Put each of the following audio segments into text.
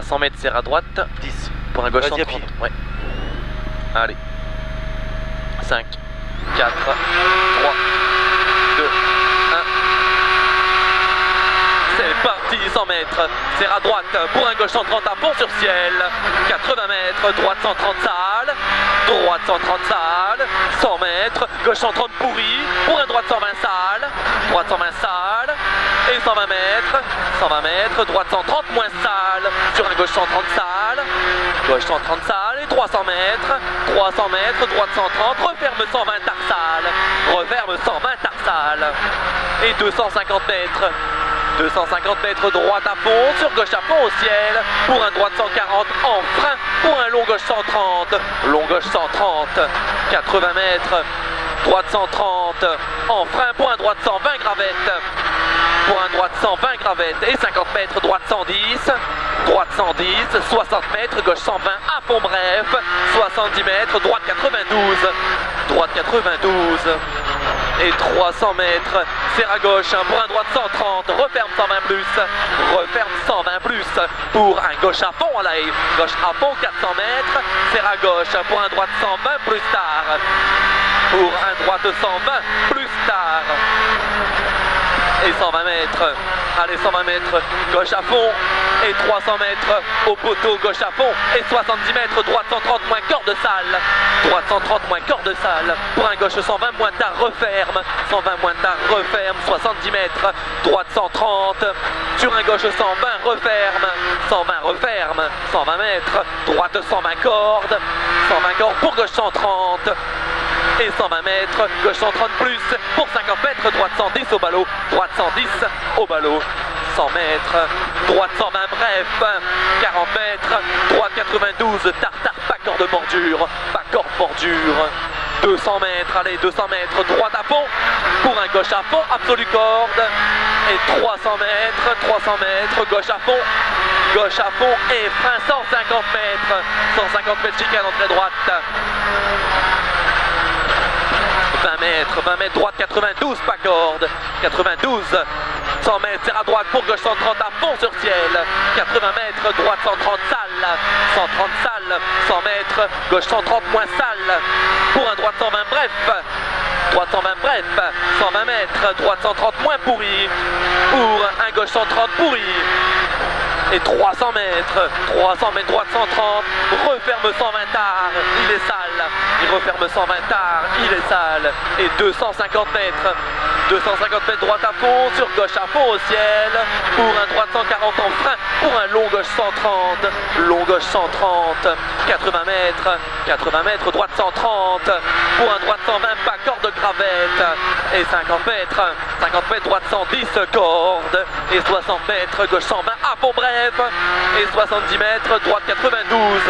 100 mètres, serre à droite. 10. Pour un gauche Vas-y, 130. Ouais. Allez. 5, 4, 3, 2, 1. C'est parti, 100 mètres. Serre à droite pour un gauche 130 à fond sur ciel. 80 mètres, droite 130 sale. Droite 130 sale. 100 mètres, gauche 130 pourri. Pour un droite 120 sale. Droite 120 sale. Et 120 mètres. 120 mètres, droite 130 moins sale. Sur un gauche 130 sale. Gauche 130 sale. Et 300 mètres. 300 mètres, droite 130. Referme 120 tarsale. Referme 120 tarsale. Et 250 mètres. 250 mètres droite à fond, sur gauche à fond au ciel, pour un droite 140 en frein, pour un long gauche 130, long gauche 130, 80 mètres, droite 130 en frein, pour un droite 120 gravette, pour un droite 120 gravette, et 50 mètres, droite 110, droite 110, 60 mètres, gauche 120 à fond bref, 70 mètres, droite 92, droite 92. Et 300 mètres, serre à gauche pour un droite 130, referme 120 plus, referme 120 plus pour un gauche à fond, allez, gauche à fond 400 mètres, serre à gauche pour un droite 120 plus tard, pour un droite 120 plus tard. Et 120 mètres, allez 120 mètres, gauche à fond, et 300 mètres au poteau, gauche à fond, et 70 mètres, droite 130 moins corps de salle, droite 130 moins corps de salle, pour un gauche 120 moins tard, referme, 120 moins tard, referme, 70 mètres, droite 130, sur un gauche 120, referme, 120 referme, 120 mètres, droite 120 cordes, 120 cordes pour gauche 130, et 120 mètres, gauche 130 plus, pour 50 mètres, droite 110 au ballot, droite 110 au ballot, 100 mètres, droite 120 bref, 40 mètres, droite 92, tartare, pas corde de bordure, pas corde bordure, 200 mètres, allez 200 mètres, droite à fond, pour un gauche à fond, absolue corde, et 300 mètres, gauche à fond, et frein 150 mètres, chicane entrée droite. 20 mètres, droite 92, pas corde, 92, 100 mètres, serre à droite pour gauche 130 à fond sur ciel, 80 mètres, droite 130 sale, 130 sale, 100 mètres, gauche 130 moins sale, pour un droite 120 bref, droite 120 bref, 120 mètres, droite 130 moins pourri, pour un gauche 130 pourri. Et 300 mètres, droite 130, referme 120 tard, il est sale, il referme 120 tard, il est sale, et 250 mètres, droite à fond, sur gauche à fond au ciel, pour un droite 140 en frein, pour un long gauche 130, 80 mètres, droite 130, pour un droite 120, pas corde de gravette, et 50 mètres, droite 110, corde, et 60 mètres, gauche 120, à fond bref, et 70 mètres, droite 92,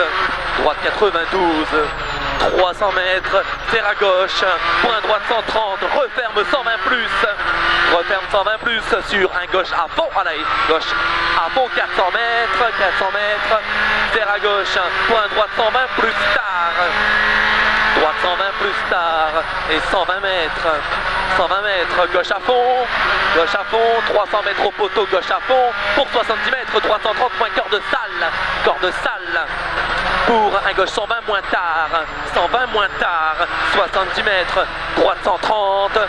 300 mètres, serre à gauche, pour un droite 130, referme 120 plus, sur un gauche à fond, allez, gauche à fond 400 mètres, serre à gauche, pour un droite 120 plus tard, droite 120 plus tard, et 120 mètres, gauche à fond, 300 mètres au poteau, gauche à fond, pour 70 mètres, droite 130 moins corps de salle, pour un gauche 120 moins tard, 70 mètres, droite 130,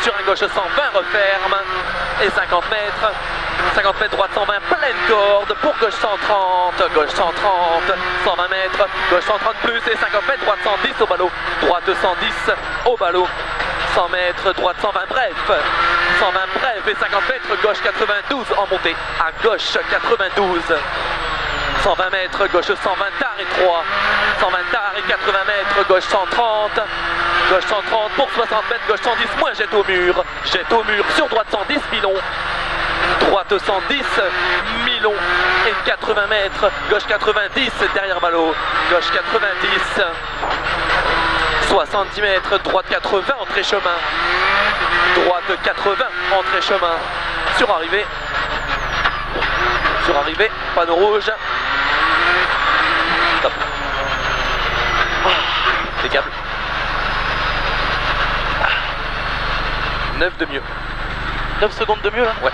sur un gauche 120 referme, et 50 mètres, droite 120 pleine corde, pour gauche 130, 120 mètres, gauche 130 plus, et 50 mètres, droite 110 au ballot, droite 110 au ballot, 100 mètres, droite 120 bref, et 50 mètres, gauche 92 en montée, à gauche 92, 120 mètres, gauche 120 tard et 3, 120 tard et 80 mètres, gauche 130, pour 60 mètres, gauche 110, moins jette au mur, sur droite 110, Milon, droite 110, Milon, et 80 mètres, gauche 90, derrière ballot, gauche 90, 70 mètres, droite 80, entrée chemin, droite 80, entrée chemin, sur arrivée, panneau rouge, top, les câbles, 9 de mieux, 9 secondes de mieux là. Ouais.